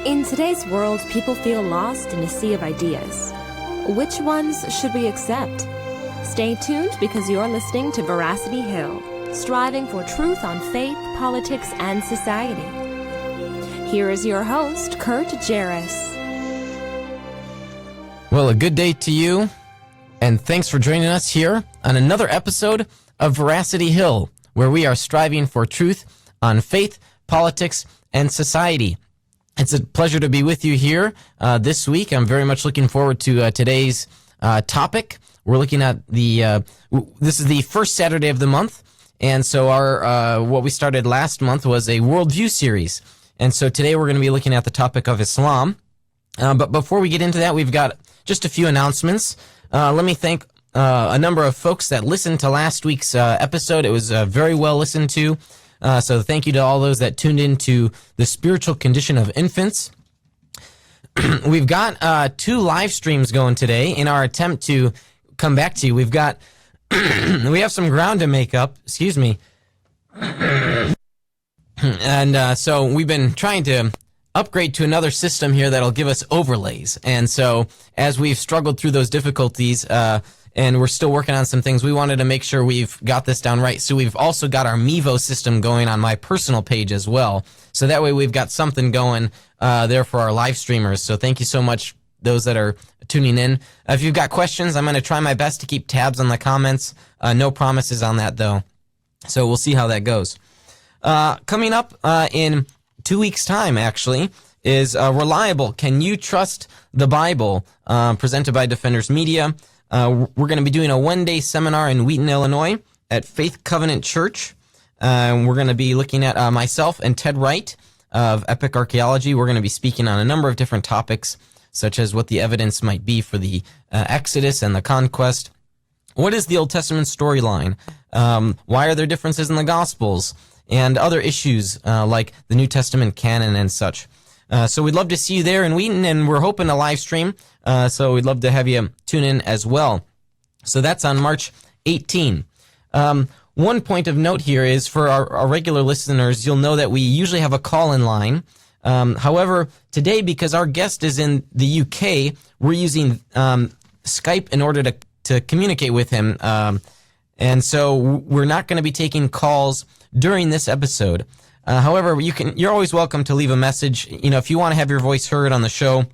In today's world, people feel lost in a sea of ideas. Which ones should we accept? Stay tuned because you're listening to Veracity Hill, striving for truth on faith, politics, and society. Here is your host, Kurt Jarris. Well, a good day to you, and thanks for joining us here on another episode of Veracity Hill, where we are striving for truth on faith, politics, and society. It's a pleasure to be with you here this week. I'm very much looking forward to today's topic. We're looking at this is the first Saturday of the month, and so our what we started last month was a Worldview series. And so today we're going to be looking at the topic of Islam. But before we get into that, we've got just a few announcements. Let me thank a number of folks that listened to last week's episode. It was very well listened to. So thank you to all those that tuned in to the spiritual condition of infants. We've got 2 live streams going today in our attempt to come back to you. We've got we have some ground to make up. Excuse me. And so we've been trying to upgrade to another system here that'll give us overlays. And so as we've struggled through those difficulties, and we're still working on some things, we wanted to make sure we've got this down right. So we've also got our Mevo system going on my personal page as well. So that way we've got something going there for our live streamers. So thank you so much, those that are tuning in. If you've got questions, I'm going to try my best to keep tabs on the comments. No promises on that, though. So we'll see how that goes. Coming up in 2 weeks' time, actually, is Reliable. Can You Trust the Bible? Presented by Defenders Media. We're going to be doing a one-day seminar in Wheaton, Illinois at Faith Covenant Church. We're going to be looking at myself and Ted Wright of Epic Archaeology. We're going to be speaking on a number of different topics, such as what the evidence might be for the Exodus and the conquest. What is the Old Testament storyline? Why are there differences in the Gospels? And other issues like the New Testament canon and such. So we'd love to see you there in Wheaton, and we're hoping to live stream. So we'd love to have you tune in as well. So that's on March 18. One point of note here is for our regular listeners, you'll know that we usually have a call-in line. However, today, because our guest is in the UK, we're using Skype in order to communicate with him. And so we're not going to be taking calls during this episode. However, you're always welcome to leave a message. You know, if you want to have your voice heard on the show,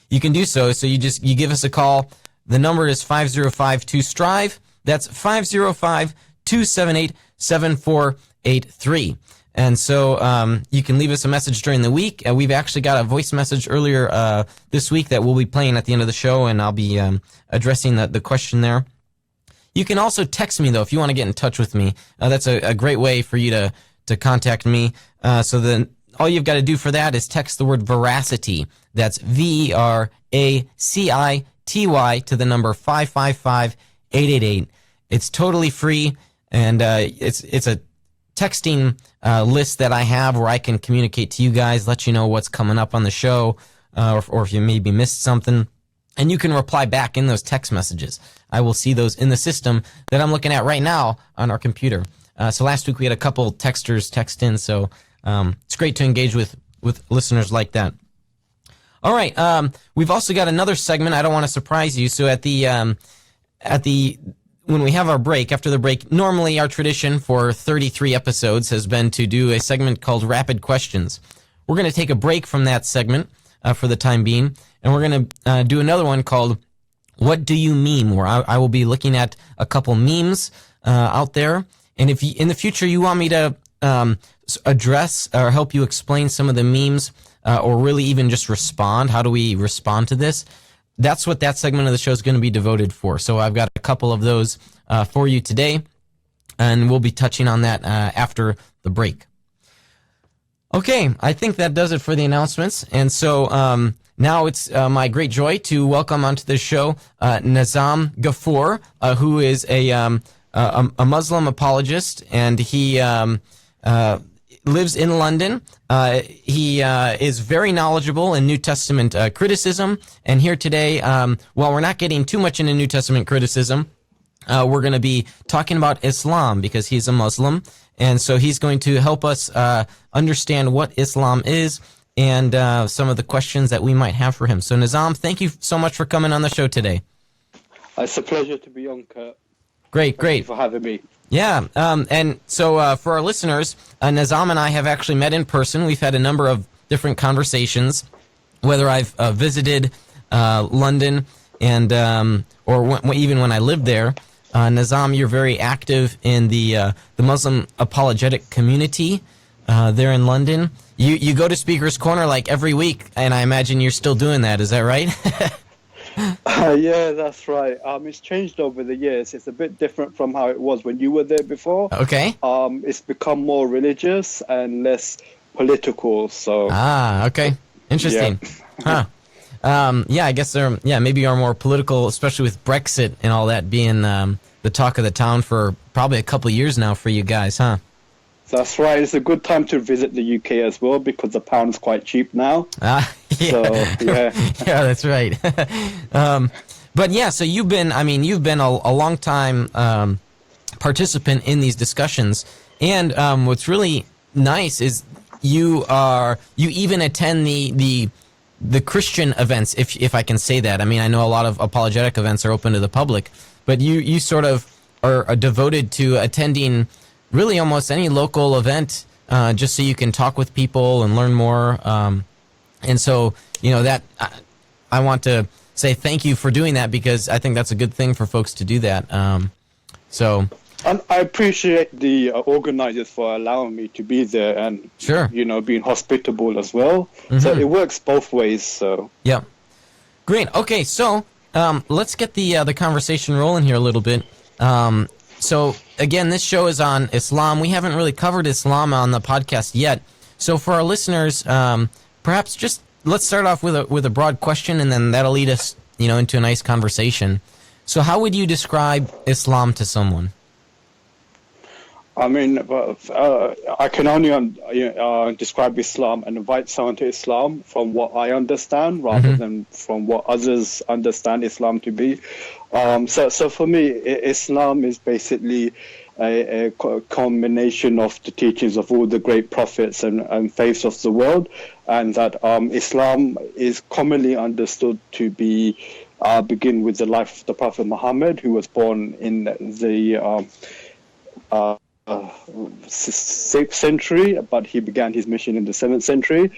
you can do so. So you give us a call. The number is 5052-STRIVE. That's 505-278-7483. And so you can leave us a message during the week. We've actually got a voice message earlier this week that we'll be playing at the end of the show, and I'll be addressing the question there. You can also text me, though, if you want to get in touch with me. That's a great way for you to contact me. So then all you've got to do for that is text the word Veracity. That's VERACITY to the number 555-888. It's totally free, and it's a texting list that I have where I can communicate to you guys, let you know what's coming up on the show, or if you maybe missed something. And you can reply back in those text messages. I will see those in the system that I'm looking at right now on our computer. So last week we had a couple texters text in, so it's great to engage with listeners like that. All right, we've also got another segment. I don't want to surprise you. So at the when we have our break, after the break, normally our tradition for 33 episodes has been to do a segment called Rapid Questions. We're going to take a break from that segment for the time being, and we're going to do another one called What Do You Meme, where I will be looking at a couple memes out there. And if in the future you want me to address or help you explain some of the memes, or really even just respond, how do we respond to this? That's what that segment of the show is going to be devoted for. So I've got a couple of those for you today, and we'll be touching on that after the break. Okay, I think that does it for the announcements. And so now it's my great joy to welcome onto the show Nazam Guffoor, who is a Muslim apologist, and he lives in London. He is very knowledgeable in New Testament criticism, and here today, while we're not getting too much into New Testament criticism, we're going to be talking about Islam because he's a Muslim, and so he's going to help us understand what Islam is and some of the questions that we might have for him. So Nazam, thank you so much for coming on the show today. It's a pleasure to be on, Kurt. Great. Thank you for having me. Yeah, and so for our listeners, Nazam and I have actually met in person. We've had a number of different conversations, whether I've visited London and even when I lived there. Nazam, you're very active in the Muslim apologetic community there in London. You go to Speaker's Corner like every week, and I imagine you're still doing that. Is that right? Yeah, that's right. It's changed over the years. It's a bit different from how it was when you were there before. Okay. It's become more religious and less political. So. Okay. Interesting. Yeah. Huh. I guess maybe are more political, especially with Brexit and all that being the talk of the town for probably a couple of years now for you guys, huh? That's right. It's a good time to visit the UK as well because the pound's quite cheap now. Yeah. So, yeah. Yeah, that's right. But yeah, so you've been a long time participant in these discussions, and what's really nice is you even attend the Christian events, if I can say that. I mean, I know a lot of apologetic events are open to the public, but you sort of are devoted to attending really almost any local event, just so you can talk with people and learn more. And so, that I want to say thank you for doing that, because I think that's a good thing for folks to do that. And I appreciate the organizers for allowing me to be there and, sure, being hospitable as well. Mm-hmm. So it works both ways. So yeah, great. Okay, so let's get the conversation rolling here a little bit. So again, this show is on Islam. We haven't really covered Islam on the podcast yet. So for our listeners, perhaps just let's start off with a broad question, and then that'll lead us, into a nice conversation. So how would you describe Islam to someone? I mean, I can only describe Islam and invite someone to Islam from what I understand, rather Mm-hmm. than from what others understand Islam to be. So for me, Islam is basically a combination of the teachings of all the great prophets and faiths of the world, and that Islam is commonly understood to be begin with the life of the Prophet Muhammad, who was born in the 6th century, but he began his mission in the 7th century.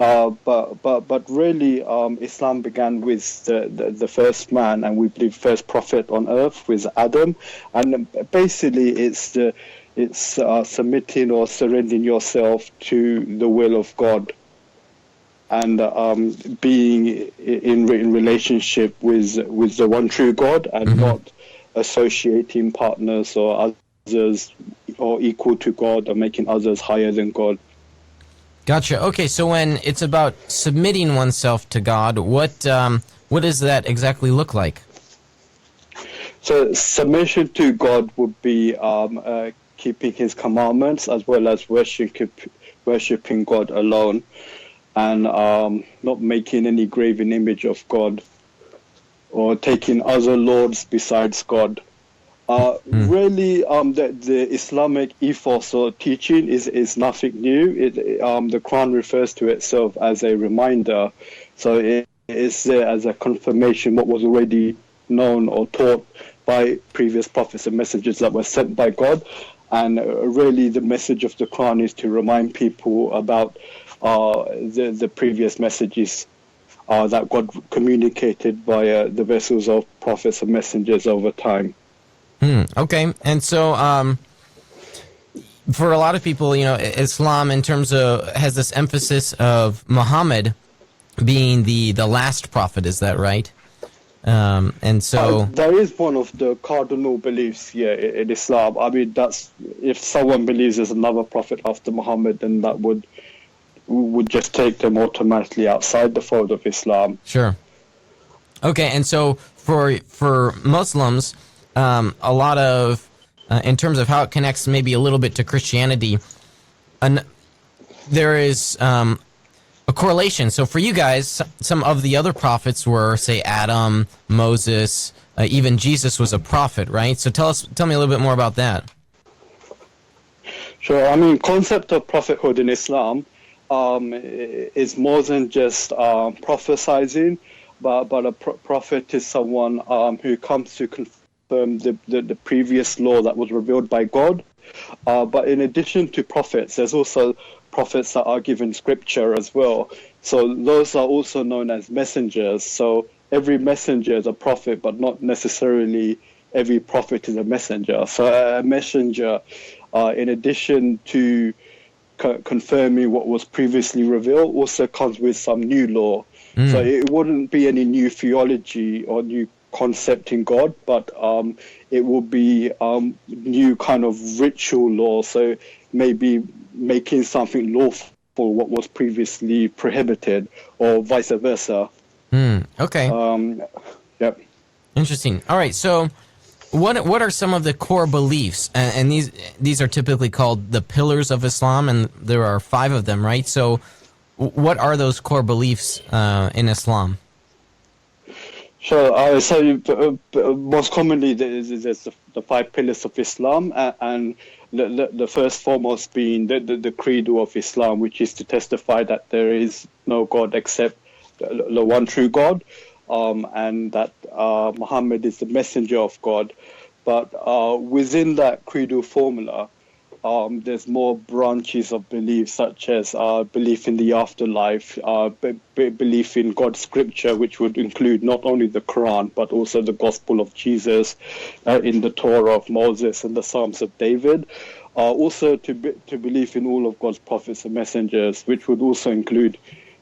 But really, Islam began with the first man, and we believe first prophet on earth, with Adam. And basically, it's submitting or surrendering yourself to the will of God, and being in relationship with the one true God, and Mm-hmm. not associating partners or others or equal to God, or making others higher than God. Gotcha. Okay, so when it's about submitting oneself to God, what does that exactly look like? So submission to God would be keeping His commandments, as well as worshiping God alone, and not making any graven image of God, or taking other lords besides God. Really, the Islamic ethos or teaching is nothing new. The Quran refers to itself as a reminder, so it is there as a confirmation what was already known or taught by previous prophets and messengers that were sent by God. And really, the message of the Quran is to remind people about the previous messages that God communicated via the vessels of prophets and messengers over time. Okay, and so for a lot of people, Islam in terms of has this emphasis of Muhammad being the last prophet. Is that right? And so there is one of the cardinal beliefs, in Islam. I mean, that's if someone believes there's another prophet after Muhammad, then that would just take them automatically outside the fold of Islam. Sure. Okay, and so for Muslims, a lot of, in terms of how it connects maybe a little bit to Christianity, there is a correlation. So for you guys, some of the other prophets were, say, Adam, Moses, even Jesus was a prophet, right? So tell me a little bit more about that. Sure. I mean, concept of prophethood in Islam is more than just prophesizing, but a prophet is someone who comes to confirm the previous law that was revealed by God. But in addition to prophets, there's also prophets that are given scripture as well. So those are also known as messengers. So every messenger is a prophet, but not necessarily every prophet is a messenger. So a messenger, in addition to confirming what was previously revealed, also comes with some new law. So it wouldn't be any new theology or new concept in God, but it will be new kind of ritual law. So maybe making something lawful what was previously prohibited, or vice versa. Okay. Yep. Interesting. All right. So, what are some of the core beliefs? And these are typically called the pillars of Islam, and there are 5 of them, right? So, what are those core beliefs in Islam? Sure. So most commonly there's the 5 pillars of Islam, and the first foremost being the credo of Islam, which is to testify that there is no God except the one true God, and that Muhammad is the messenger of God. But within that credo formula, there's more branches of belief, such as belief in the afterlife, belief in God's scripture, which would include not only the Quran, but also the Gospel of Jesus, in the Torah of Moses and the Psalms of David. Also to believe in all of God's prophets and messengers, which would also include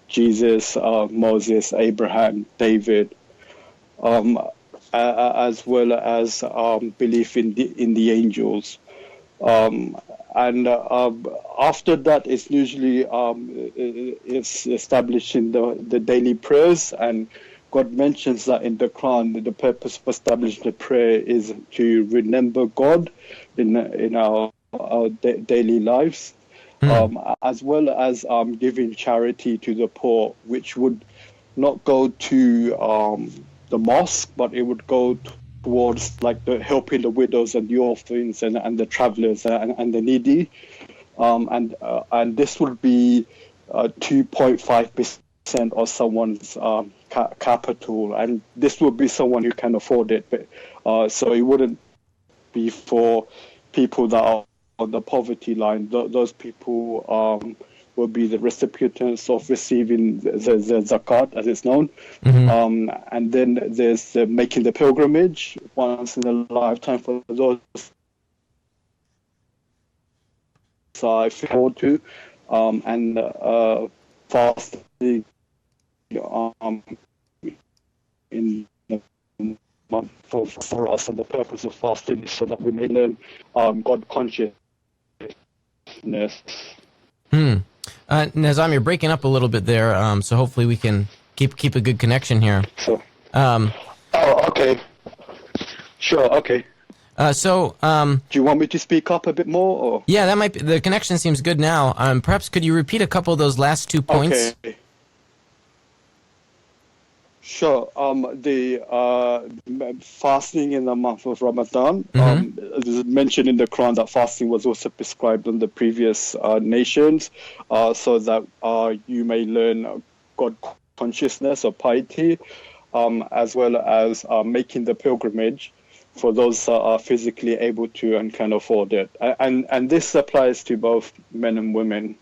Jesus, Moses, Abraham, David, as well as belief in the angels. And after that, it's usually it's established in the daily prayers, and God mentions that in the Quran, that the purpose of establishing the prayer is to remember God in our daily lives, as well as giving charity to the poor, which would not go to the mosque, but it would go towards like the helping the widows and the orphans and the travelers and the needy, and this would be 2.5% of someone's capital, and this would be someone who can afford it. But so it wouldn't be for people that are on the poverty line. Those people will be the recipients of receiving the zakat, as it's known. And then there's making the pilgrimage once in a lifetime for those I forward to, and fasting in the month for us. And the purpose of fasting is so that we may learn God consciousness. Nazam, you're breaking up a little bit there, so hopefully we can keep a good connection here. Sure. Okay. Sure. Okay. So, do you want me to speak up a bit more? Or? Yeah, that might be, the connection seems good now. Perhaps could you repeat a couple of those last 2 points? Okay. Sure. The fasting in the month of Ramadan. It is mentioned in the Quran that fasting was also prescribed in the previous nations, so that you may learn God consciousness or piety, as well as making the pilgrimage for those that are physically able to and can afford it. And this applies to both men and women.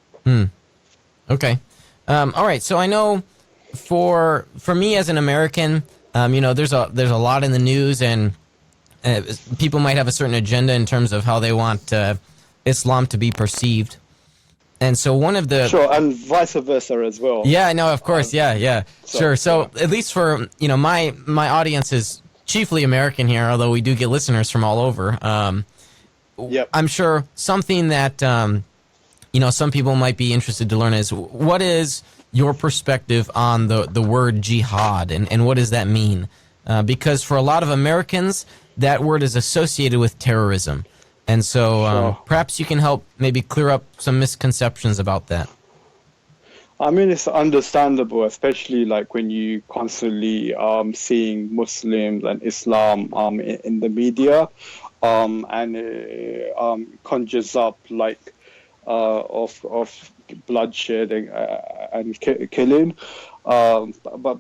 Okay. All right. So I know for me as an American, there's a lot in the news, and people might have a certain agenda in terms of how they want Islam to be perceived. And so one of the... Sure, and vice versa as well. Yeah, no, of course, yeah. Sure. So at least for, my audience is chiefly American here, although we do get listeners from all over. Yep. I'm sure something that, some people might be interested to learn is, what is your perspective on the word jihad, and what does that mean? Because for a lot of Americans, that word is associated with terrorism. And so perhaps you can help maybe clear up some misconceptions about that. I mean, it's understandable, especially like when you constantly seeing Muslims and Islam in the media, and conjures up like of bloodshed and killing. But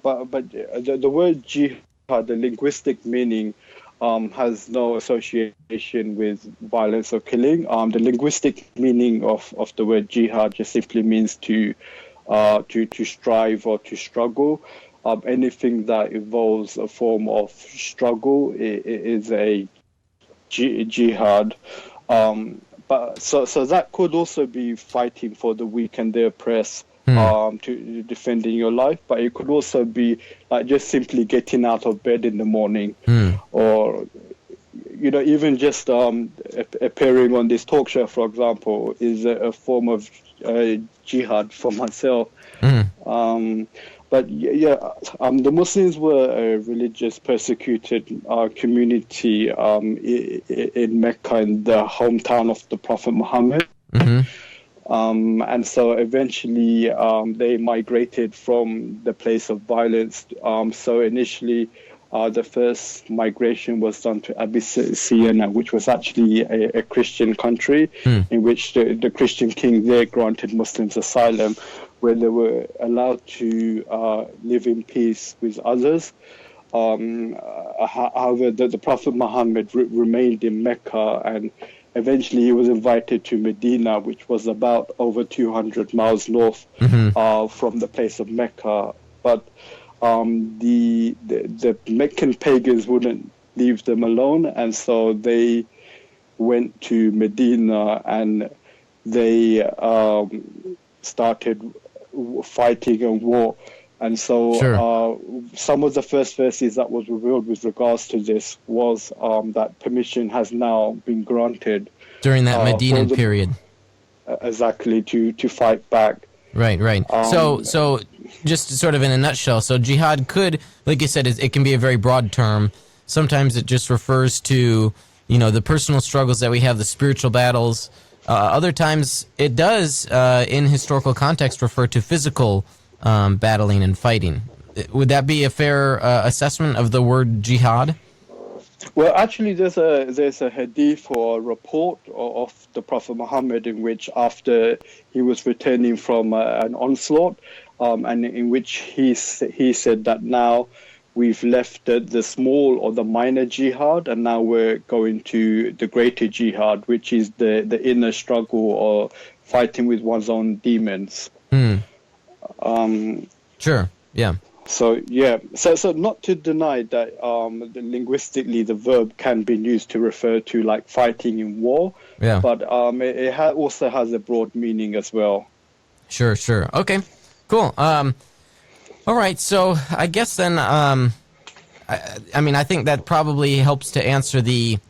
the word jihad, the linguistic meaning, has no association with violence or killing. The linguistic meaning of the word jihad just simply means to strive or to struggle. Anything that involves a form of struggle is a jihad. But so that could also be fighting for the weak and the oppressed, to defending your life. But it could also be like just simply getting out of bed in the morning, or even just appearing on this talk show, for example, is a form of jihad for myself. But the Muslims were a religious persecuted community in Mecca, in the hometown of the Prophet Muhammad. And so eventually they migrated from the place of violence. So initially the first migration was done to Abyssinia, which was actually a Christian country, in which the Christian king there granted Muslims asylum, where they were allowed to live in peace with others. However, the Prophet Muhammad remained in Mecca, and eventually he was invited to Medina, which was about over 200 miles north from the place of Mecca. But the Meccan pagans wouldn't leave them alone, and so they went to Medina and they started fighting and war. And so some of the first verses that was revealed with regards to this was that permission has now been granted during that Medinan period. Exactly, to fight back. Right. So just sort of in a nutshell, so jihad could, like you said, it can be a very broad term. Sometimes it just refers to, the personal struggles that we have, the spiritual battles. Other times it does, in historical context, refer to physical battling and fighting. Would that be a fair assessment of the word jihad? Well, actually, there's a hadith or a report of the Prophet Muhammad in which, after he was returning from an onslaught, and in which he said that now we've left the small or the minor jihad, and now we're going to the greater jihad, which is the inner struggle or fighting with one's own demons. Sure. Yeah. So not to deny that linguistically the verb can be used to refer to like fighting in war, but it also has a broad meaning as well. Sure. Okay, cool. All right, so I guess then, I think that probably helps to answer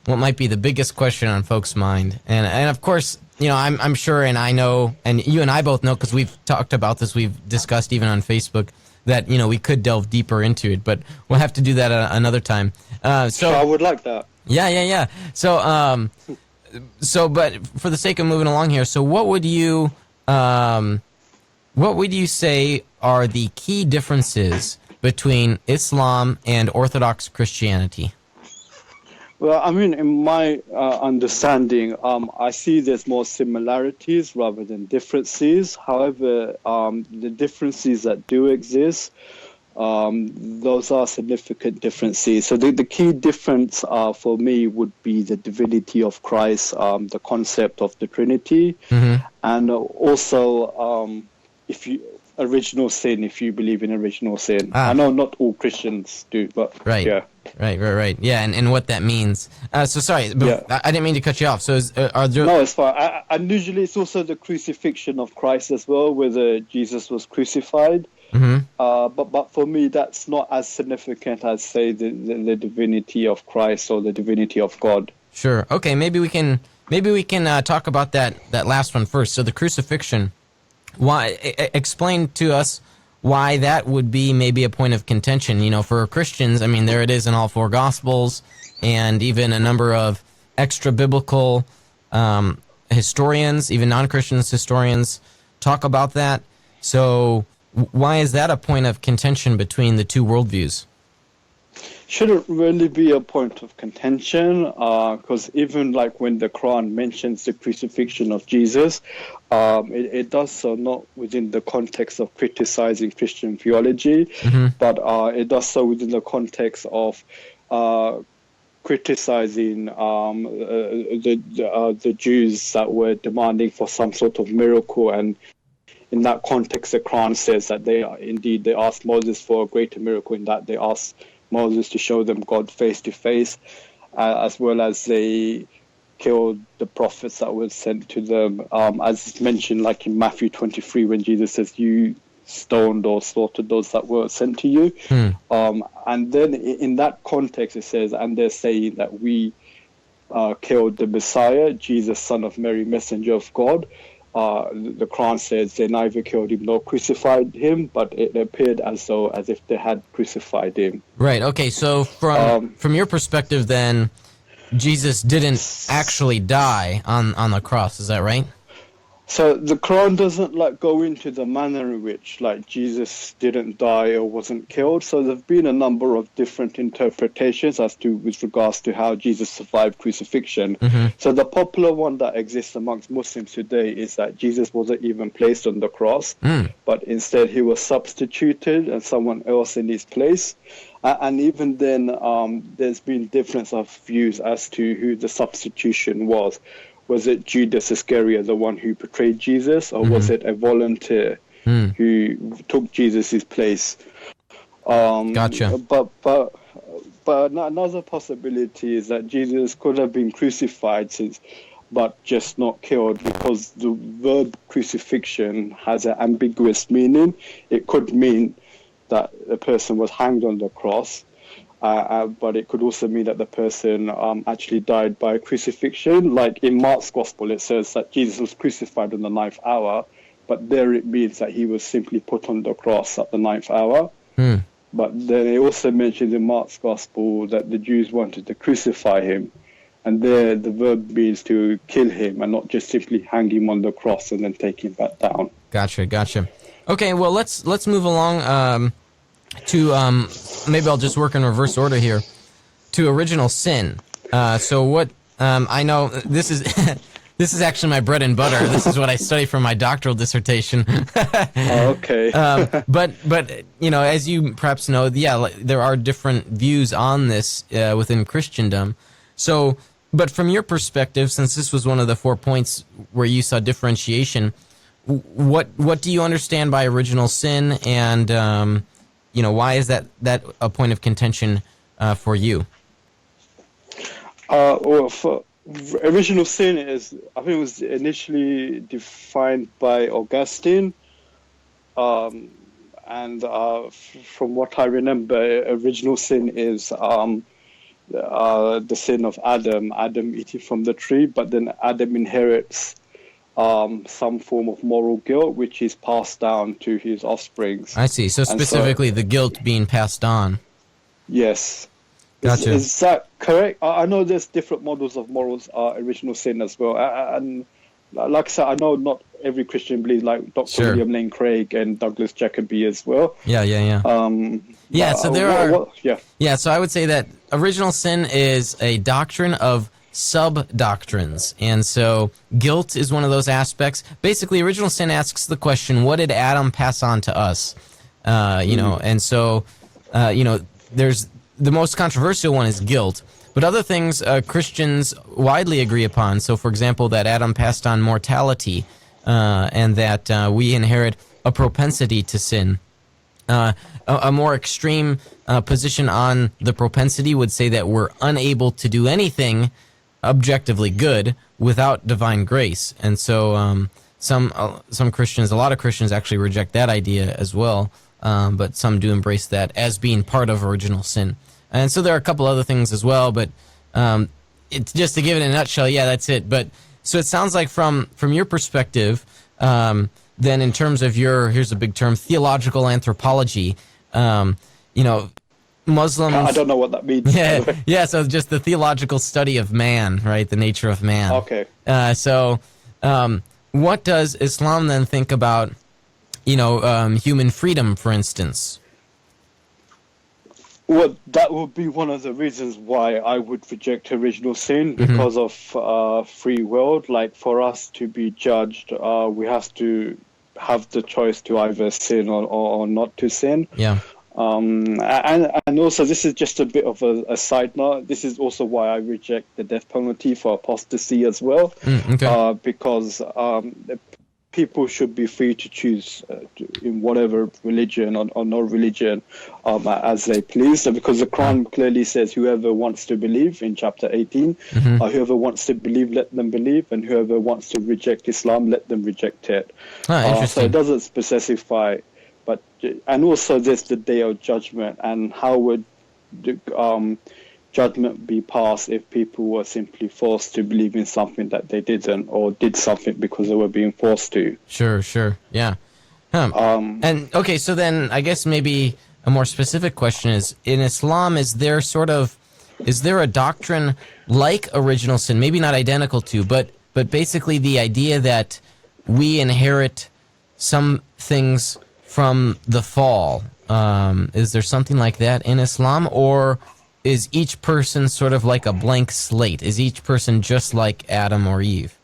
what might be the biggest question on folks' mind, and of course, I'm sure, and I know, and you and I both know, because we've talked about this, we've discussed even on Facebook, that we could delve deeper into it, but we'll have to do that another time. So I would like that. Yeah. So, but for the sake of moving along here, so what would you say are the key differences between Islam and Orthodox Christianity? Well, in my understanding, I see there's more similarities rather than differences. However, the differences that do exist, those are significant differences. So the key difference for me would be the divinity of Christ, the concept of the Trinity, and also original sin, if you believe in original sin. I know not all Christians do, but yeah. Right. Yeah, and what that means. So sorry, I didn't mean to cut you off. So are there... No, it's fine. And usually it's also the crucifixion of Christ as well, whether Jesus was crucified. But for me, that's not as significant as, say, the divinity of Christ or the divinity of God. Sure. Okay, maybe we can talk about that last one first. So the crucifixion. Why? Explain to us why that would be maybe a point of contention. For Christians, there it is in all four Gospels, and even a number of extra-biblical historians, even non-Christians historians, talk about that. So why is that a point of contention between the two worldviews? shouldn't really be a point of contention, because even like when the Quran mentions the crucifixion of Jesus, it does so not within the context of criticizing Christian theology, but it does so within the context of criticizing the Jews that were demanding for some sort of miracle. And in that context, the Quran says that they asked Moses for a greater miracle, in that they asked Moses to show them God face to face, as well as they killed the prophets that were sent to them, as it's mentioned like in Matthew 23 when Jesus says, you stoned or slaughtered those that were sent to you. And then in that context it says, and they're saying that we killed the Messiah, Jesus, son of Mary, messenger of God. The Quran says they neither killed him nor crucified him, but it appeared as if they had crucified him. Right. Okay. So from your perspective, then Jesus didn't actually die on the cross. Is that right? So the Quran doesn't go into the manner in which Jesus didn't die or wasn't killed. So there've been a number of different interpretations with regards to how Jesus survived crucifixion. So the popular one that exists amongst Muslims today is that Jesus wasn't even placed on the cross, but instead he was substituted and someone else in his place. And even then, there's been difference of views as to who the substitution was. Was it Judas Iscariot, the one who betrayed Jesus, or was it a volunteer who took Jesus' place? Gotcha. But another possibility is that Jesus could have been crucified, but just not killed, because the verb crucifixion has an ambiguous meaning. It could mean that the person was hanged on the cross, but it could also mean that the person actually died by crucifixion. Like in Mark's Gospel, it says that Jesus was crucified on the 9th hour, but there it means that he was simply put on the cross at the 9th hour. But then it also mentions in Mark's Gospel that the Jews wanted to crucify him, and there the verb means to kill him and not just simply hang him on the cross and then take him back down. Gotcha. Okay, well let's move along to maybe I'll just work in reverse order here, to original sin. So what I know, this is this is actually my bread and butter. This is what I study for my doctoral dissertation. Okay. But as you perhaps know, there are different views on this within Christendom. So, but from your perspective, since this was one of the 4 points where you saw differentiation, what do you understand by original sin, and why is that a point of contention for you? Well, for original sin I think it was initially defined by Augustine, and from what I remember, original sin is the sin of Adam eating from the tree, but then Adam inherits some form of moral guilt, which is passed down to his offsprings. I see. So specifically, the guilt being passed on. Yes. Gotcha. Is that correct? I know there's different models of original sin as well. And like I said, I know not every Christian believes, like Dr. William Lane Craig and Douglas Jacobi as well. Yeah. So there are... so I would say that original sin is a doctrine of sub-doctrines, and so guilt is one of those aspects. Basically, original sin asks the question, what did Adam pass on to us? And so, there's the most controversial one is guilt, but other things Christians widely agree upon. So, for example, that Adam passed on mortality, and that we inherit a propensity to sin. A more extreme position on the propensity would say that we're unable to do anything objectively good without divine grace. And so some Christians, a lot of Christians actually reject that idea as well, but some do embrace that as being part of original sin. And so there are a couple other things as well, but it's just to give it in a nutshell, that's it. But so it sounds like from your perspective, then in terms of here's a big term, theological anthropology, Muslims... I don't know what that means. So just the theological study of man, right? The nature of man. Okay. So what does Islam then think about, human freedom, for instance? Well, that would be one of the reasons why I would reject original sin, because of free will. Like, for us to be judged, we have to have the choice to either sin or not to sin. Yeah. And also, this is just a bit of a side note. This is also why I reject the death penalty for apostasy as well, because people should be free to choose in whatever religion or no religion as they please. So because the Quran clearly says whoever wants to believe in chapter 18, whoever wants to believe, let them believe, and whoever wants to reject Islam, let them reject it. So it doesn't specify. But and also there's the day of judgment, and how would the judgment be passed if people were simply forced to believe in something that they didn't, or did something because they were being forced to? Sure, yeah. And okay, so then I guess maybe a more specific question is, in Islam, is there a doctrine like original sin, maybe not identical to, but basically the idea that we inherit some things from the fall? Is there something like that in Islam, or is each person sort of like a blank slate? Is each person just like Adam or Eve?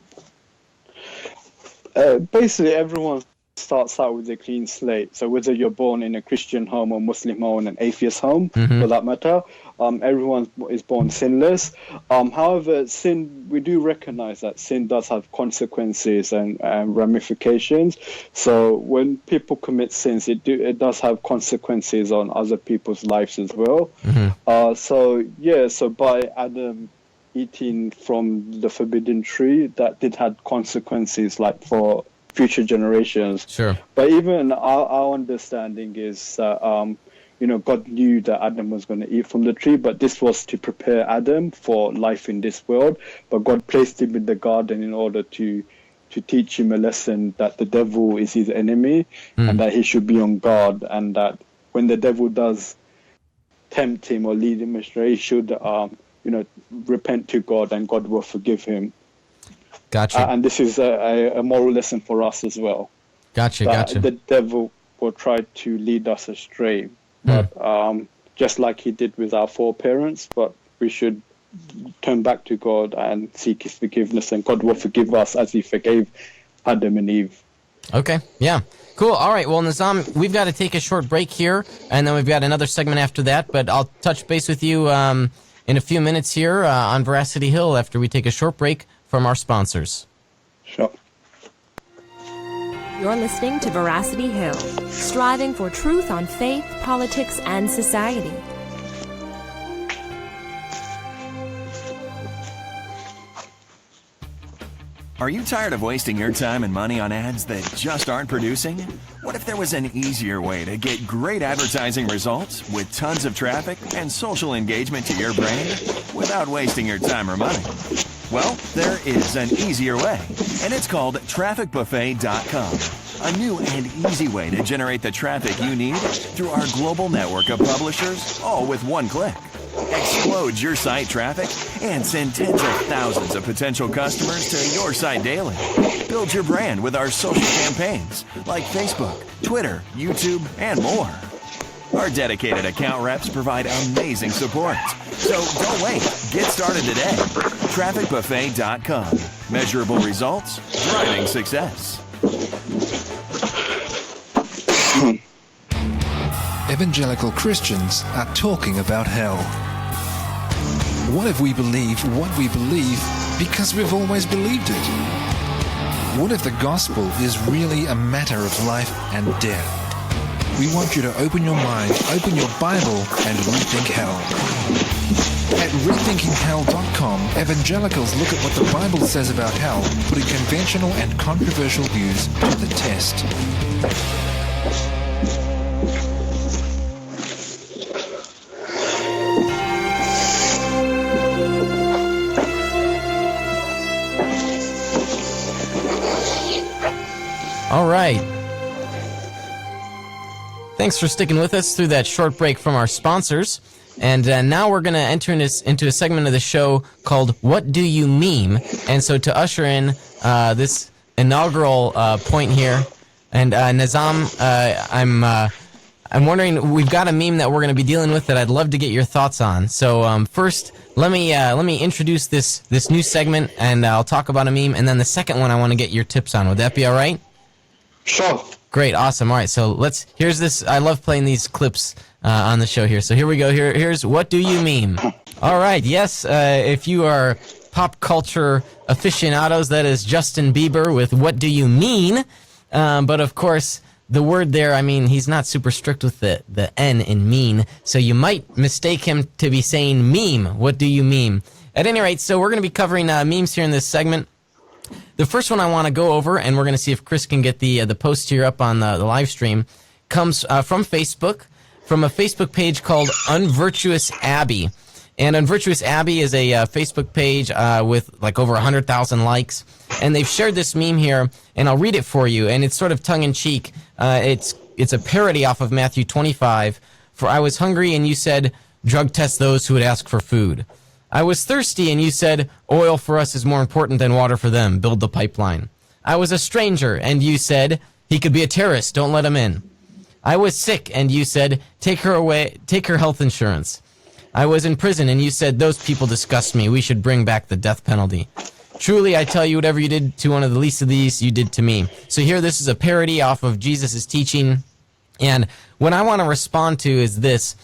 Basically, everyone starts out with a clean slate. So whether you're born in a Christian home or Muslim home or an atheist home, for that matter, everyone is born sinless. However, sin, we do recognize that sin does have consequences and ramifications. So when people commit sins, it does have consequences on other people's lives as well. So by Adam eating from the forbidden tree, that did have consequences, like for future generations. Sure. But even our understanding is God knew that Adam was going to eat from the tree, but this was to prepare Adam for life in this world. But God placed him in the garden in order to teach him a lesson that the devil is his enemy, and that he should be on guard, and that when the devil does tempt him or lead him astray, he should repent to God, and God will forgive him. Gotcha. And this is a moral lesson for us as well. Gotcha. The devil will try to lead us astray, but just like he did with our foreparents, but we should turn back to God and seek his forgiveness, and God will forgive us as he forgave Adam and Eve. Okay, yeah. Cool. All right, well, Nazam, we've got to take a short break here, and then we've got another segment after that, but I'll touch base with you in a few minutes here on Veracity Hill after we take a short break from our sponsors. Sure. You're listening to Veracity Hill, striving for truth on faith, politics, and society. Are you tired of wasting your time and money on ads that just aren't producing? What if there was an easier way to get great advertising results with tons of traffic and social engagement to your brand without wasting your time or money? Well, there is an easier way, and it's called trafficbuffet.com. A new and easy way to generate the traffic you need through our global network of publishers, all with one click. Explode your site traffic and send tens of thousands of potential customers to your site daily. Build your brand with our social campaigns like Facebook, Twitter, YouTube, and more. Our dedicated account reps provide amazing support. So don't wait. Get started today. Trafficbuffet.com. Measurable results, driving success. Evangelical Christians are talking about hell. What if we believe what we believe because we've always believed it? What if the gospel is really a matter of life and death? We want you to open your mind, open your Bible, and rethink hell. At rethinkinghell.com, evangelicals look at what the Bible says about hell, putting conventional and controversial views to the test. All right. Thanks for sticking with us through that short break from our sponsors. And now we're going to enter into a segment of the show called What Do You Meme? And so to usher in this inaugural point here, and Nazam, I'm wondering, we've got a meme that we're going to be dealing with that I'd love to get your thoughts on. So first, let me introduce this new segment, and I'll talk about a meme, and then the second one I want to get your tips on. Would that be all right? Sure. Great, awesome. All right, so here's this. I love playing these clips on the show here. So here we go. Here's What Do You Meme? All right, yes, if you are pop culture aficionados, that is Justin Bieber with What Do You Mean? But of course, the word there, I mean, he's not super strict with the N in mean, so you might mistake him to be saying meme. What do you meme? At any rate, so we're going to be covering memes here in this segment. The first one I want to go over, and we're going to see if Chris can get the post here up on the live stream, comes from Facebook, from a Facebook page called Unvirtuous Abby. And Unvirtuous Abby is a Facebook page with like over 100,000 likes. And they've shared this meme here, and I'll read it for you. And it's sort of tongue-in-cheek. It's a parody off of Matthew 25. For I was hungry, and you said, drug test those who would ask for food. I was thirsty, and you said, oil for us is more important than water for them. Build the pipeline. I was a stranger, and you said, he could be a terrorist. Don't let him in. I was sick, and you said, take her away, take her health insurance. I was in prison, and you said, those people disgust me. We should bring back the death penalty. Truly, I tell you, whatever you did to one of the least of these, you did to me. So here, this is a parody off of Jesus' teaching. And what I want to respond to is this.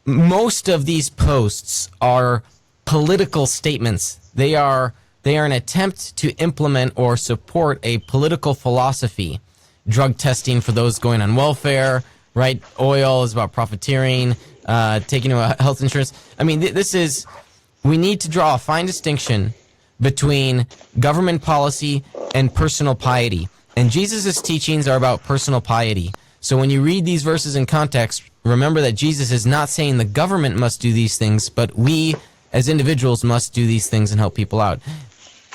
Most of these posts are political statements. They are an attempt to implement or support a political philosophy. Drug testing for those going on welfare, right? Oil is about profiteering. Taking a health insurance. I mean, we need to draw a fine distinction between government policy and personal piety. And Jesus' teachings are about personal piety. So when you read these verses in context, remember that Jesus is not saying the government must do these things, but we as individuals must do these things and help people out.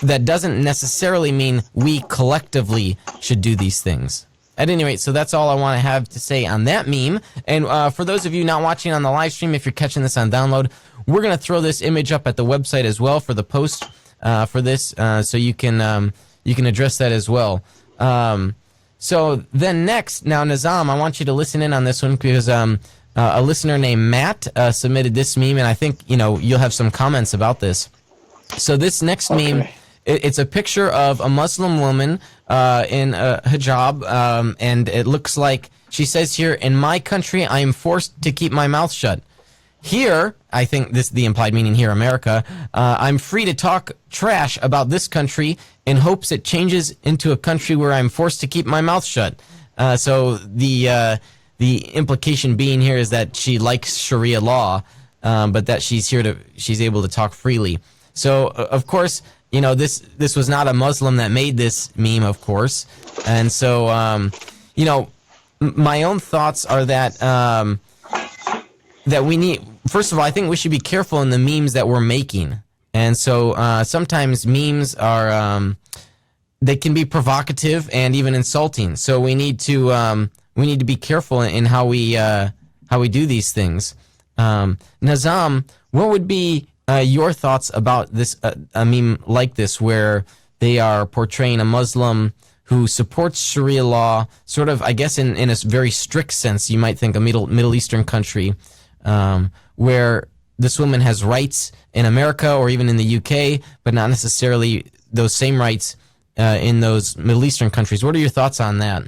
That doesn't necessarily mean we collectively should do these things. At any rate, so that's all I want to have to say on that meme. And for those of you not watching on the live stream, if you're catching this on download, we're going to throw this image up at the website as well for the post for this, so you can address that as well. So then next, now Nazam, I want you to listen in on this one because a listener named Matt submitted this meme, and I think you'll have some comments about this. So this next meme. It's a picture of a Muslim woman in a hijab, and it looks like, she says here, in my country, I am forced to keep my mouth shut. Here, I think this is the implied meaning here, America, I'm free to talk trash about this country in hopes it changes into a country where I'm forced to keep my mouth shut. So the implication being here is that she likes Sharia law, but that she's able to talk freely. So, of course, this was not a Muslim that made this meme, of course. And so, my own thoughts are that that we need, first of all, I think we should be careful in the memes that we're making. And so sometimes memes are, they can be provocative and even insulting. So we need to be careful in how we do these things. Nazam, what would be your thoughts about this, a meme like this, where they are portraying a Muslim who supports Sharia law, sort of, I guess, in a very strict sense, you might think a Middle Eastern country, where this woman has rights in America or even in the UK, but not necessarily those same rights in those Middle Eastern countries. What are your thoughts on that?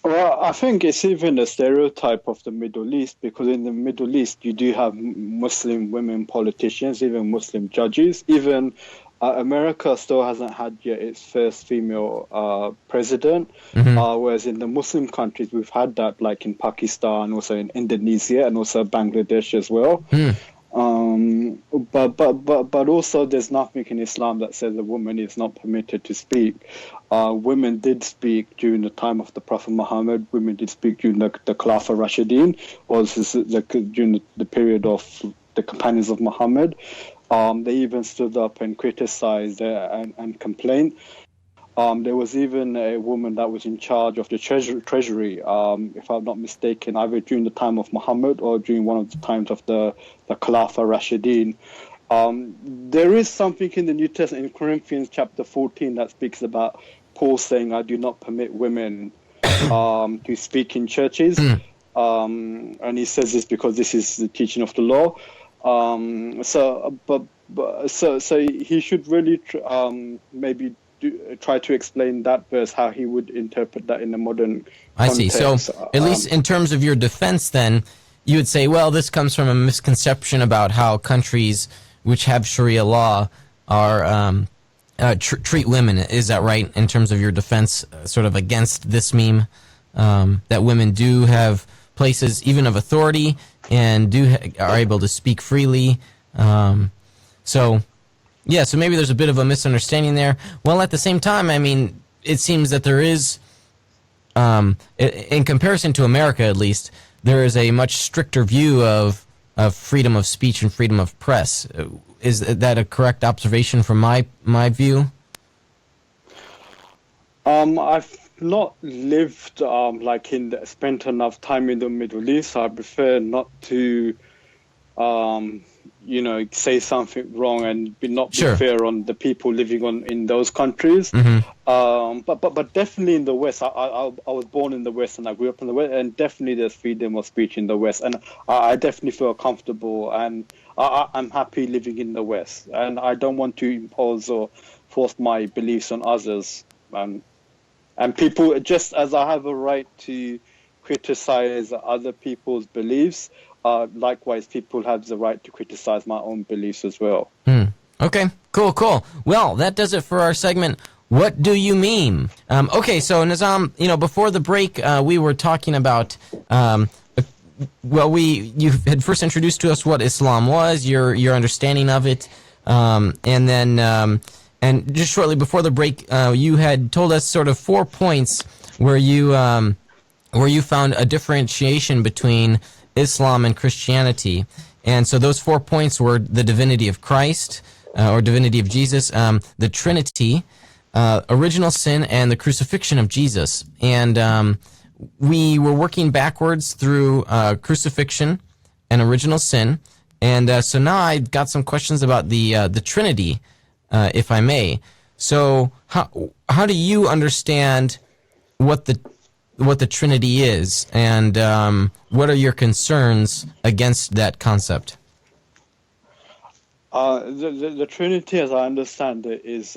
Well, I think it's even a stereotype of the Middle East, because in the Middle East you do have Muslim women politicians, even Muslim judges. Even America still hasn't had yet its first female president, whereas in the Muslim countries we've had that, like in Pakistan, also in Indonesia, and also Bangladesh as well. But also there's nothing in Islam that says a woman is not permitted to speak. Women did speak during the time of the Prophet Muhammad. Women did speak during the Khulafa Rashidin, or during the period of the companions of Muhammad. They even stood up and criticized and complained. There was even a woman that was in charge of the treasury, if I'm not mistaken, either during the time of Muhammad or during one of the times of the Khulafa Rashidin. There is something in the New Testament, in Corinthians chapter 14, that speaks about Paul saying, I do not permit women to speak in churches. And he says this because this is the teaching of the law. So he should really maybe try to explain that verse, how he would interpret that in a modern I see. context. So at least in terms of your defense, then you would say, well, this comes from a misconception about how countries which have Sharia law are treat women. Is that right? In terms of your defense, sort of against this meme, that women do have places even of authority and are able to speak freely. So maybe there's a bit of a misunderstanding there. Well, at the same time, I mean, it seems that there is, in comparison to America at least, there is a much stricter view of freedom of speech and freedom of press. Is that a correct observation from my view? I've not lived spent enough time in the Middle East. So I prefer not to say something wrong and not be fair on the people living in those countries. But definitely in the West, I was born in the West and I grew up in the West, and definitely there's freedom of speech in the West, and I definitely feel comfortable, and I'm happy living in the West, and I don't want to impose or force my beliefs on others. And people, just as I have a right to criticize other people's beliefs, likewise, people have the right to criticize my own beliefs as well. Okay, cool. Well, that does it for our segment, What Do You Meme? Okay, so Nazam, before the break, we were talking about, you had first introduced to us what Islam was, your understanding of it, and then, and just shortly before the break, you had told us sort of 4 points where you found a differentiation between Islam and Christianity. And so those 4 points were the divinity of Christ, or divinity of Jesus, the Trinity, original sin, and the crucifixion of Jesus. And we were working backwards through crucifixion and original sin. And so now I got some questions about the Trinity, if I may. So how do you understand what the Trinity is, and what are your concerns against that concept? The Trinity, as I understand it, is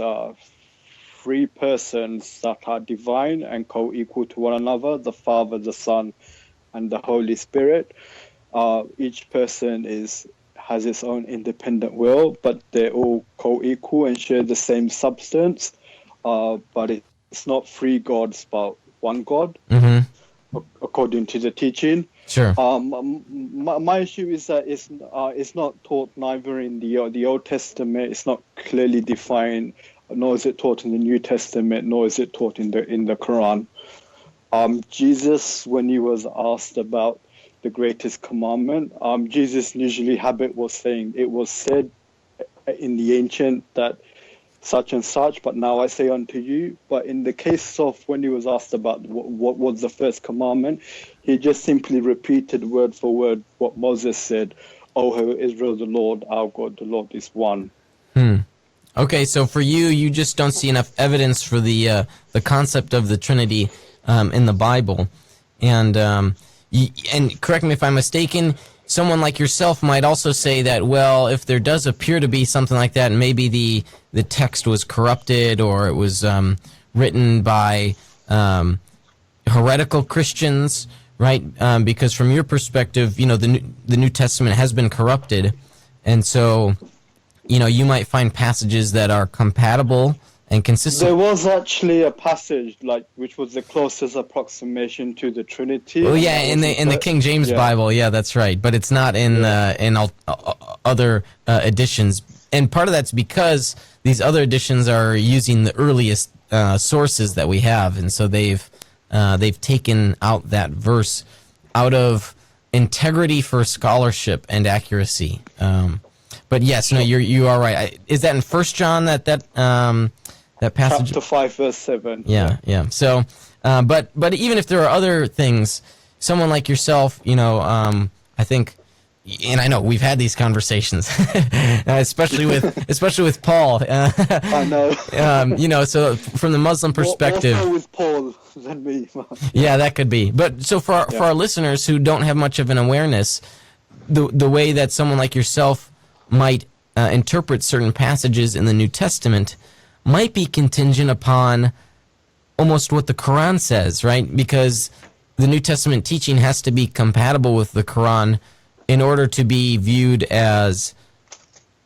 three persons that are divine and co-equal to one another: the Father, the Son, and the Holy Spirit. Each person has its own independent will, but they're all co-equal and share the same substance. But it's not three gods, but one God, according to the teaching. Sure. My issue is that it's not taught neither in the Old Testament. It's not clearly defined, nor is it taught in the New Testament, nor is it taught in the Quran. Jesus, when he was asked about the greatest commandment, Jesus' usually habit was saying, "It was said in the ancient that such and such, but now I say unto you." But in the case of when he was asked about what was the first commandment, he just simply repeated word for word what Moses said: "O Israel, the Lord our God, the Lord is one." Okay, so for you just don't see enough evidence for the concept of the Trinity in the Bible, and correct me if I'm mistaken. Someone like yourself might also say that, well, if there does appear to be something like that, maybe the text was corrupted, or it was written by heretical Christians, right? Because from your perspective, the New Testament has been corrupted, and so you might find passages that are compatible and consistent. There was actually a passage which was the closest approximation to the Trinity. Oh yeah, in the King James Bible, yeah, that's right. But it's not in other editions, and part of that's because these other editions are using the earliest sources that we have, and so they've taken out that verse out of integrity for scholarship and accuracy. But yes, no, you are right. Is that in 1 John that passage? Chapter 5, verse 7. Yeah. So, but even if there are other things, someone like yourself, I think and I know we've had these conversations, especially with Paul. I know. So from the Muslim perspective, more so with Paul than me. yeah, that could be. But so for our listeners who don't have much of an awareness, the way that someone like yourself might interpret certain passages in the New Testament might be contingent upon almost what the Quran says, right? Because the New Testament teaching has to be compatible with the Quran in order to be viewed as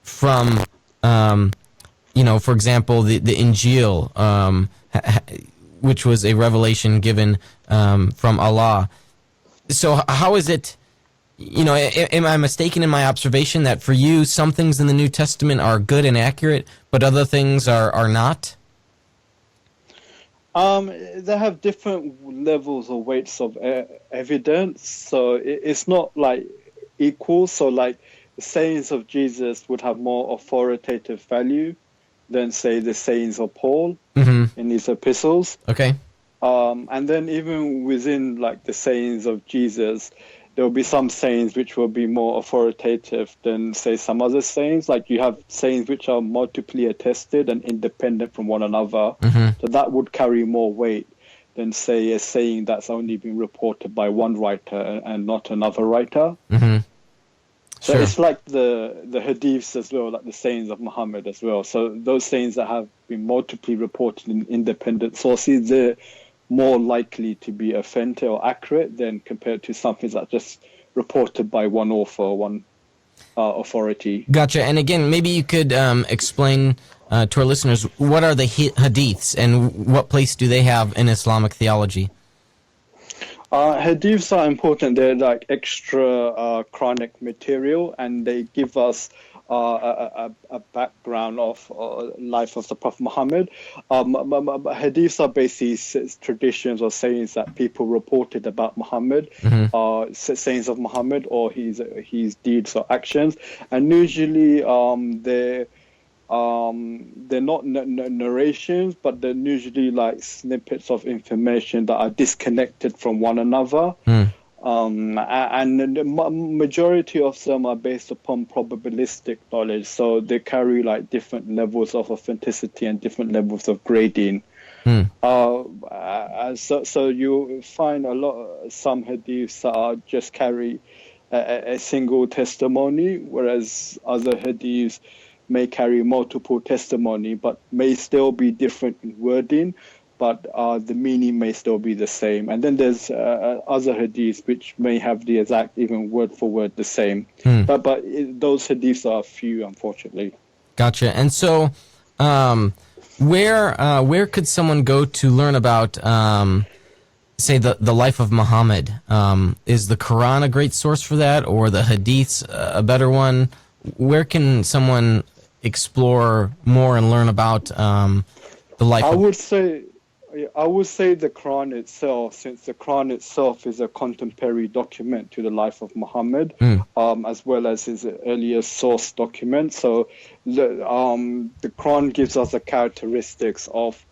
from, for example, the Injil, which was a revelation given from Allah. So how is it, am I mistaken in my observation that for you, some things in the New Testament are good and accurate, but other things are not? They have different levels or weights of evidence, so it's not like equal. So like the sayings of Jesus would have more authoritative value than, say, the sayings of Paul in his epistles. Okay. And then even within like the sayings of Jesus, there will be some sayings which will be more authoritative than, say, some other sayings. Like you have sayings which are multiply attested and independent from one another. So that would carry more weight than, say, a saying that's only been reported by one writer and not another writer. So Sure. it's like the hadiths as well, like the sayings of Muhammad as well. So those sayings that have been multiply reported in independent sources, they're more likely to be authentic or accurate than compared to something that's just reported by one author, one authority. Gotcha. And again, maybe you could explain to our listeners, what are the hadiths and what place do they have in Islamic theology? Hadiths are important. They're like extra Quranic material, and they give us a background of life of the Prophet Muhammad. Hadiths are basically traditions or sayings that people reported about Muhammad, sayings of Muhammad or his deeds or actions, and usually they're not narrations, but they're usually like snippets of information that are disconnected from one another. And the majority of them are based upon probabilistic knowledge, so they carry like different levels of authenticity and different levels of grading. So you find some hadiths that are just carry a single testimony, whereas other hadiths may carry multiple testimony, but may still be different in wording, but the meaning may still be the same. And then there's other hadiths which may have the exact, even word for word, the same. But those hadiths are few, unfortunately. Gotcha. And so, where could someone go to learn about, say, the life of Muhammad? Is the Quran a great source for that, or the hadiths a better one? Where can someone explore more and learn about the life? I would say the Quran itself, since the Quran itself is a contemporary document to the life of Muhammad, as well as his earlier source document. So the Quran gives us the characteristics of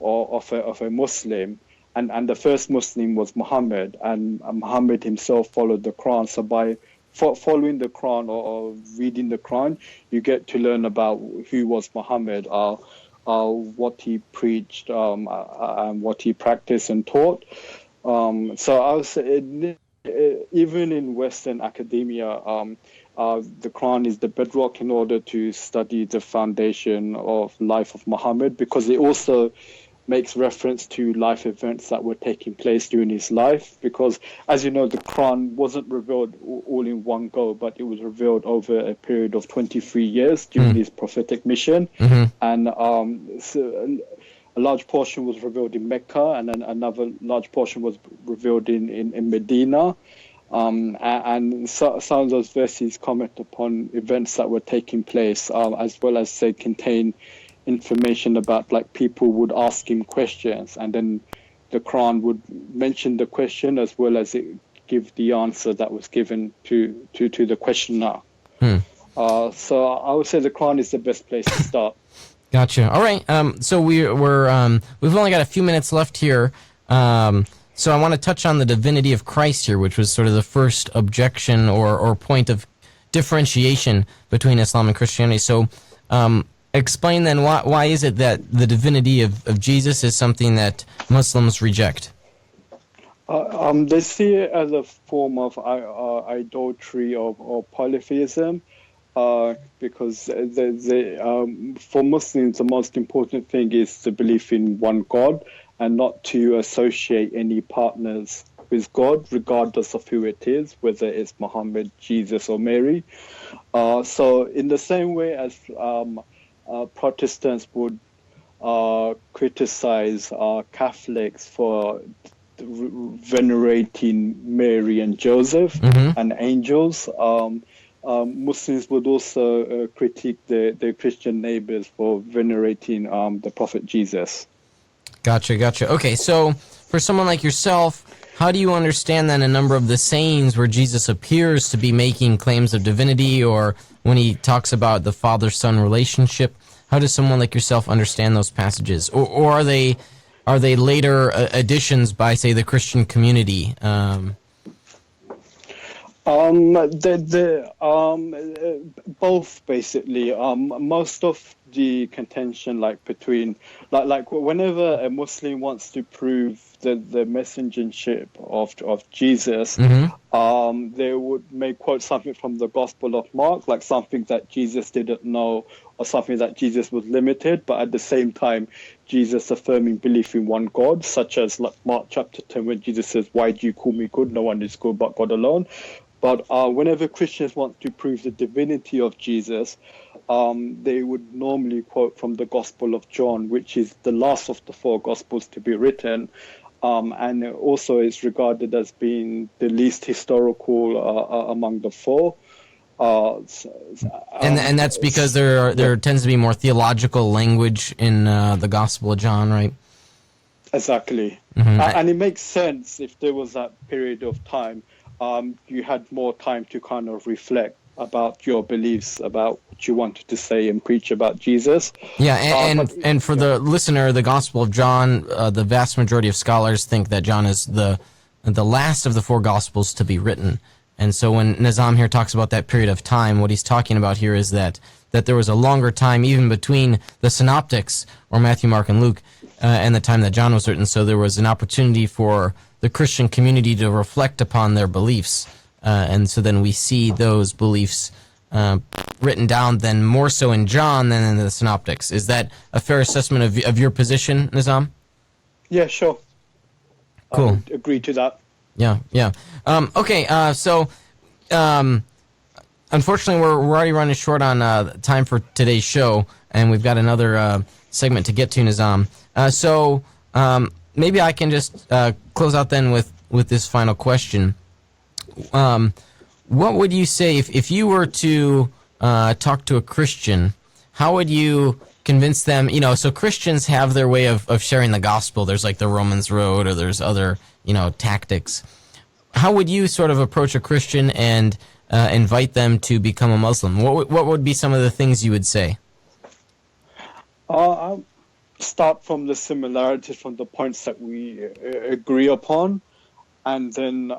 a Muslim, and the first Muslim was Muhammad, and Muhammad himself followed the Quran. So by following the Quran or reading the Quran, you get to learn about who was Muhammad, what he preached, and what he practiced and taught. So I would say, even in Western academia, the Quran is the bedrock in order to study the foundation of life of Muhammad, because it also makes reference to life events that were taking place during his life, because, as you know, the Quran wasn't revealed all in one go, but it was revealed over a period of 23 years during his prophetic mission. And so a large portion was revealed in Mecca, and then another large portion was revealed in Medina. And some of those verses comment upon events that were taking place, as well as they contain information about, like, people would ask him questions, and then the Quran would mention the question as well as it give the answer that was given to the questioner. So I would say the Quran is the best place to start. Gotcha. All right. So we've only got a few minutes left here. So I want to touch on the divinity of Christ here, which was sort of the first objection or point of differentiation between Islam and Christianity. So explain then why is it that the divinity of Jesus is something that Muslims reject? They see it as a form of idolatry or polytheism, because for Muslims the most important thing is the belief in one God and not to associate any partners with God, regardless of who it is, whether it's Muhammad, Jesus, or Mary. So in the same way as Protestants would criticize Catholics for venerating Mary and Joseph and angels, Muslims would also critique their Christian neighbors for venerating the Prophet Jesus. Gotcha. Okay, so for someone like yourself, how do you understand then a number of the sayings where Jesus appears to be making claims of divinity, or when he talks about the father-son relationship? How does someone like yourself understand those passages? Or are they later additions by, say, the Christian community? Both basically. Most of the contention, between whenever a Muslim wants to prove the messengership of Jesus, they may quote something from the Gospel of Mark, like something that Jesus didn't know or something that Jesus was limited, but at the same time Jesus affirming belief in one God, such as Mark chapter 10 when Jesus says, "Why do you call me good? No one is good but God alone." But whenever Christians want to prove the divinity of Jesus, they would normally quote from the Gospel of John, which is the last of the four Gospels to be written, and also is regarded as being the least historical among the four. And that's because there tends to be more theological language in the Gospel of John, right? Exactly. And it makes sense if there was that period of time. You had more time to kind of reflect about your beliefs, about what you wanted to say and preach about Jesus. Yeah, and for the listener, the Gospel of John, the vast majority of scholars think that John is the last of the four Gospels to be written. And so when Nazam here talks about that period of time, what he's talking about here is that there was a longer time even between the synoptics, or Matthew, Mark, and Luke, and the time that John was written. So there was an opportunity for the Christian community to reflect upon their beliefs. And so then we see those beliefs written down then more so in John than in the synoptics. Is that a fair assessment of your position, Nazam? Yeah, sure. Cool. I would agree to that. Yeah. Okay, so unfortunately we're already running short on time for today's show, and we've got another segment to get to, Nazam. So maybe I can just close out then with this final question. What would you say if you were to talk to a Christian? How would you convince them? So Christians have their way of sharing the gospel. There's like the Romans Road, or there's other tactics. How would you sort of approach a Christian and invite them to become a Muslim? What would be some of the things you would say? I'll start from the similarities, from the points that we agree upon, and then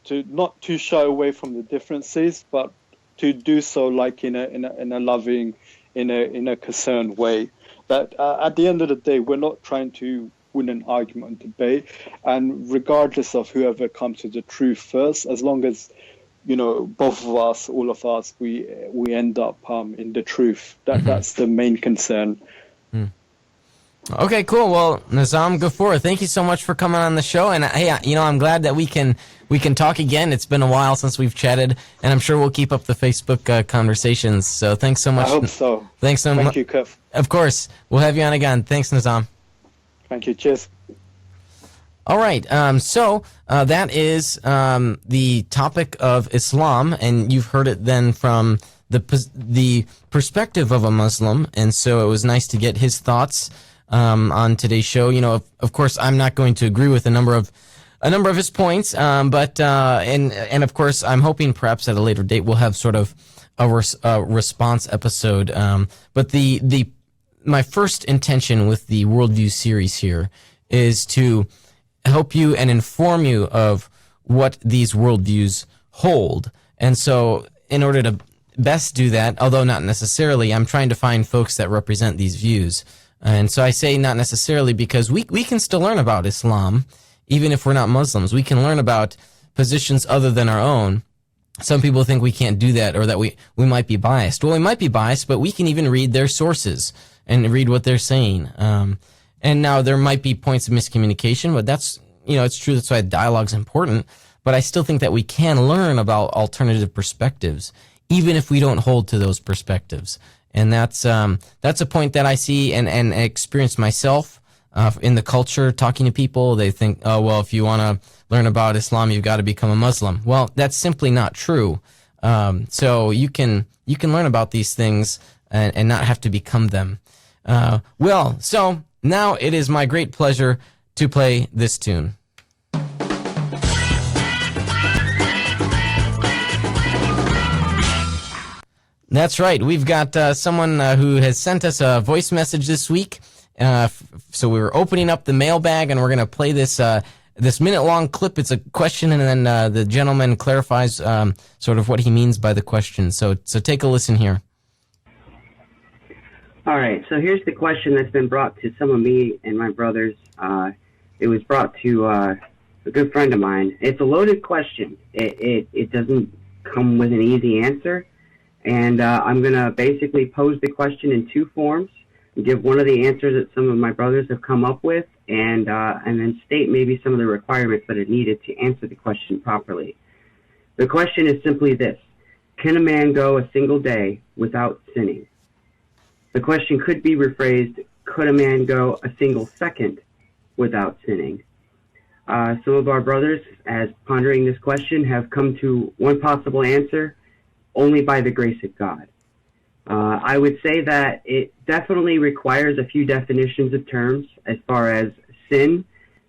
to not to shy away from the differences, but to do so in a loving, in a concerned way. That at the end of the day, we're not trying to win an argument, debate, and regardless of whoever comes to the truth first, as long as both of us, all of us, we end up in the truth. That's the main concern. Okay, cool. Well, Nazam Guffoor, thank you so much for coming on the show. And hey, I'm glad that we can talk again. It's been a while since we've chatted, and I'm sure we'll keep up the Facebook conversations. So thanks so much. I hope so. Thanks so much. Thank you, Kev. Of course, we'll have you on again. Thanks, Nazam. Thank you. Cheers. All right. So that is the topic of Islam, and you've heard it then from the perspective of a Muslim, and so it was nice to get his thoughts on today's show. Of course, I'm not going to agree with a number of his points, but and of course, I'm hoping perhaps at a later date we'll have sort of a response episode. But my first intention with the Worldview series here is to help you and inform you of what these worldviews hold. And so in order to best do that, although not necessarily, I'm trying to find folks that represent these views. And so I say not necessarily because we can still learn about Islam, even if we're not Muslims. We can learn about positions other than our own. Some people think we can't do that, or that we might be biased. Well, we might be biased, but we can even read their sources and read what they're saying. And now there might be points of miscommunication, but that's, it's true. That's why dialogue's important. But I still think that we can learn about alternative perspectives, even if we don't hold to those perspectives. And that's a point that I see and experience myself in the culture, talking to people. They think, oh, well, if you want to learn about Islam, you've got to become a Muslim. Well, that's simply not true. So you can learn about these things and not have to become them. So now it is my great pleasure to play this tune. That's right. We've got someone who has sent us a voice message this week. So we were opening up the mailbag, and we're going to play this minute-long clip. It's a question, and then the gentleman clarifies sort of what he means by the question. So take a listen here. All right. So here's the question that's been brought to some of me and my brothers. It was brought to a good friend of mine. It's a loaded question. It doesn't come with an easy answer. And I'm going to basically pose the question in two forms, give one of the answers that some of my brothers have come up with, and then state maybe some of the requirements that are needed to answer the question properly. The question is simply this: can a man go a single day without sinning? The question could be rephrased: could a man go a single second without sinning? Some of our brothers, as pondering this question, have come to one possible answer: only by the grace of God. I would say that it definitely requires a few definitions of terms as far as sin,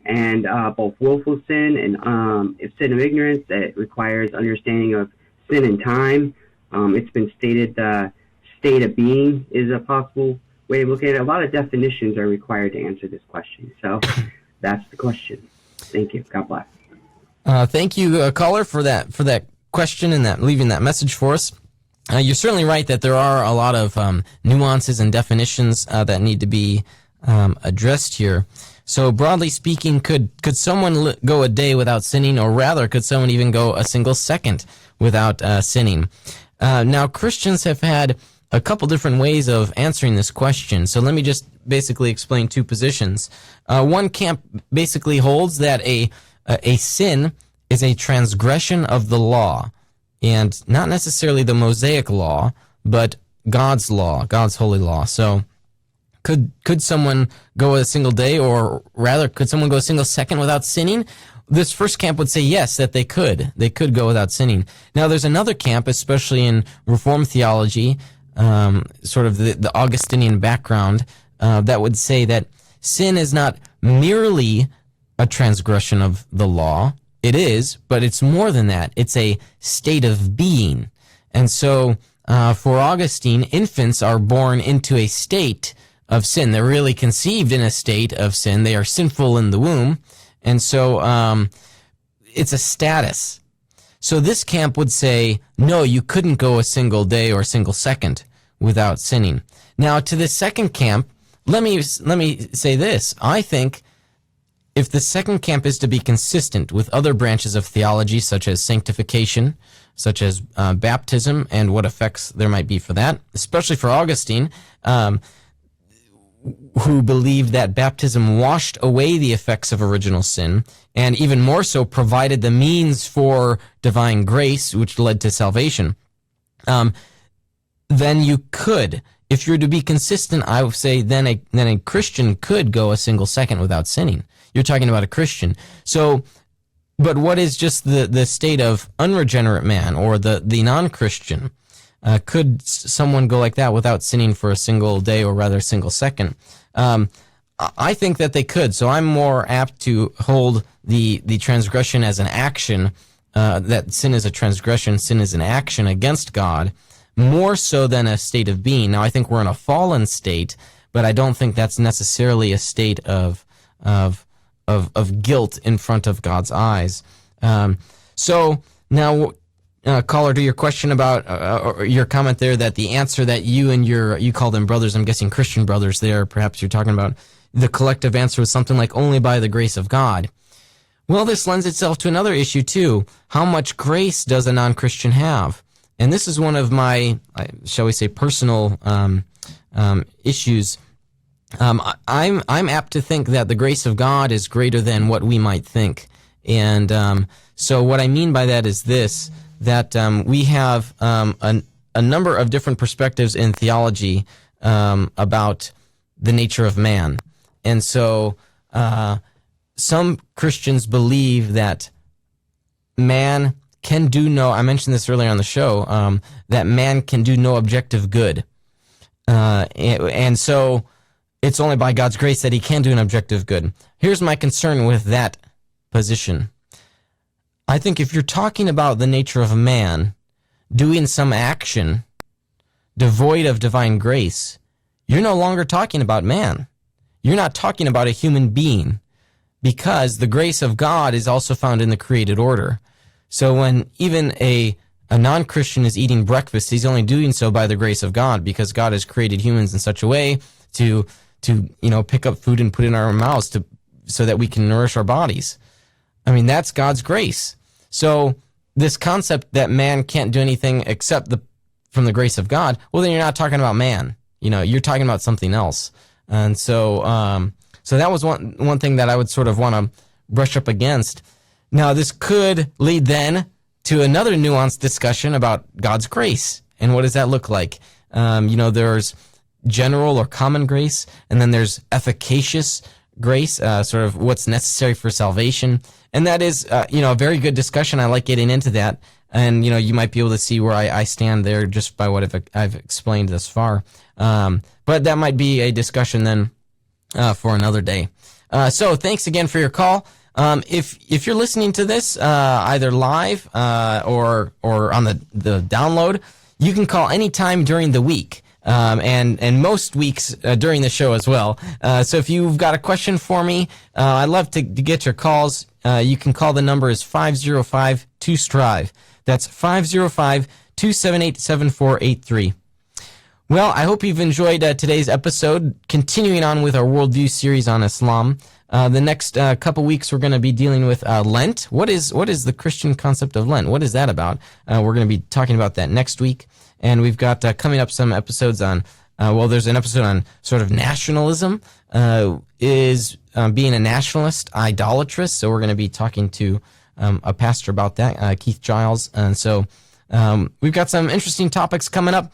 and both willful sin and if sin of ignorance. It requires understanding of sin and time. It's been stated state of being is a possible way of looking at it. A lot of definitions are required to answer this question. So that's the question. Thank you. God bless. Thank you, caller, for that question and that leaving that message for us. You're certainly right that there are a lot of nuances and definitions that need to be addressed here. So broadly speaking, could someone go a day without sinning, or rather, could someone even go a single second without sinning? Now, Christians have had a couple different ways of answering this question. So let me just basically explain two positions. One camp basically holds that a sin is a transgression of the law, and not necessarily the Mosaic law, but God's law, God's holy law. So could someone go a single day, or rather, could someone go a single second without sinning? This first camp would say yes, that they could. They could go without sinning. Now, there's another camp, especially in Reformed theology, sort of the Augustinian background, that would say that sin is not merely a transgression of the law. It is, but it's more than that. It's a state of being. And so, for Augustine, infants are born into a state of sin. They're really conceived in a state of sin. They are sinful in the womb. And so, it's a status. So this camp would say, no, you couldn't go a single day or a single second without sinning. Now, to this second camp, let me say this. I think if the second camp is to be consistent with other branches of theology, such as sanctification, such as baptism, and what effects there might be for that, especially for Augustine, who believed that baptism washed away the effects of original sin, and even more so provided the means for divine grace, which led to salvation, then you could. If you're to be consistent, I would say then a Christian could go a single second without sinning. You're talking about a Christian. So, but what is just the state of unregenerate man, or the non-Christian? Could someone go like that without sinning for a single day, or rather a single second? I think that they could. So I'm more apt to hold the transgression as an action, that sin is a transgression, sin is an action against God, more so than a state of being. Now, I think we're in a fallen state, but I don't think that's necessarily a state of guilt in front of God's eyes. So now, caller, to your question about or your comment there, that the answer that you call them brothers, I'm guessing Christian brothers there, perhaps you're talking about, the collective answer was something like only by the grace of God. Well, this lends itself to another issue too. How much grace does a non-Christian have? And this is one of my, shall we say, personal issues. I'm apt to think that the grace of God is greater than what we might think. And so what I mean by that is this, that we have a number of different perspectives in theology about the nature of man. And so some Christians believe that man can do no, I mentioned this earlier on the show, that man can do no objective good. And so it's only by God's grace that he can do an objective good. Here's my concern with that position. I think if you're talking about the nature of a man doing some action devoid of divine grace, you're no longer talking about man. You're not talking about a human being, because the grace of God is also found in the created order. So when even a non-Christian is eating breakfast, he's only doing so by the grace of God, because God has created humans in such a way to pick up food and put it in our mouths so that we can nourish our bodies. I mean, that's God's grace. So this concept that man can't do anything except from the grace of God, well, then you're not talking about man. You're talking about something else. And so that was one thing that I would sort of want to brush up against. Now, this could lead then to another nuanced discussion about God's grace. And what does that look like? There's general or common grace, and then there's efficacious grace, sort of what's necessary for salvation. And that is, a very good discussion. I like getting into that. And, you might be able to see where I stand there just by what I've explained thus far. But that might be a discussion then for another day. So thanks again for your call. If you're listening to this either live or on the download, you can call anytime during the week. And most weeks during the show as well. So if you've got a question for me, I'd love to get your calls. You can call. The number is 505-2STRIVE. That's 505-278-7483. Well, I hope you've enjoyed today's episode, continuing on with our Worldview series on Islam. The next couple weeks, we're going to be dealing with Lent. What is the Christian concept of Lent? What is that about? We're going to be talking about that next week. And we've got coming up some episodes on, there's an episode on sort of nationalism. Is being a nationalist idolatrous? So we're going to be talking to a pastor about that, Keith Giles. And so we've got some interesting topics coming up.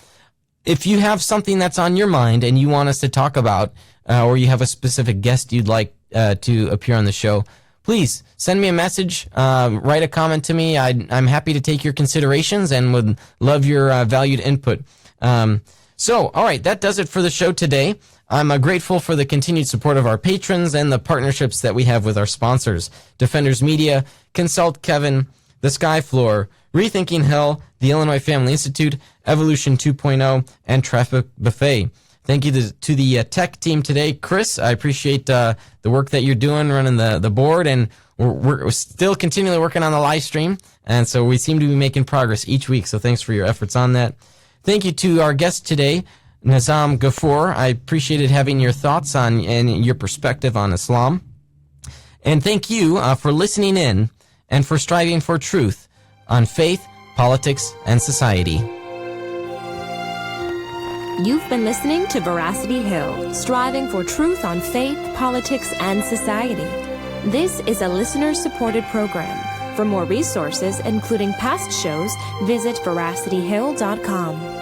If you have something that's on your mind and you want us to talk about, or you have a specific guest you'd like to appear on the show, please send me a message, write a comment to me. I'm happy to take your considerations and would love your valued input. All right, that does it for the show today. I'm grateful for the continued support of our patrons and the partnerships that we have with our sponsors: Defenders Media, Consult Kevin, The Sky Floor, Rethinking Hell, the Illinois Family Institute, Evolution 2.0, and Traffic Buffet. Thank you to the tech team today. Chris, I appreciate the work that you're doing running the board, and we're still continually working on the live stream, and so we seem to be making progress each week, so thanks for your efforts on that. Thank you to our guest today, Nazam Guffoor. I appreciated having your thoughts on and your perspective on Islam. And thank you for listening in and for striving for truth on faith, politics, and society. You've been listening to Veracity Hill, striving for truth on faith, politics, and society. This is a listener-supported program. For more resources, including past shows, visit veracityhill.com.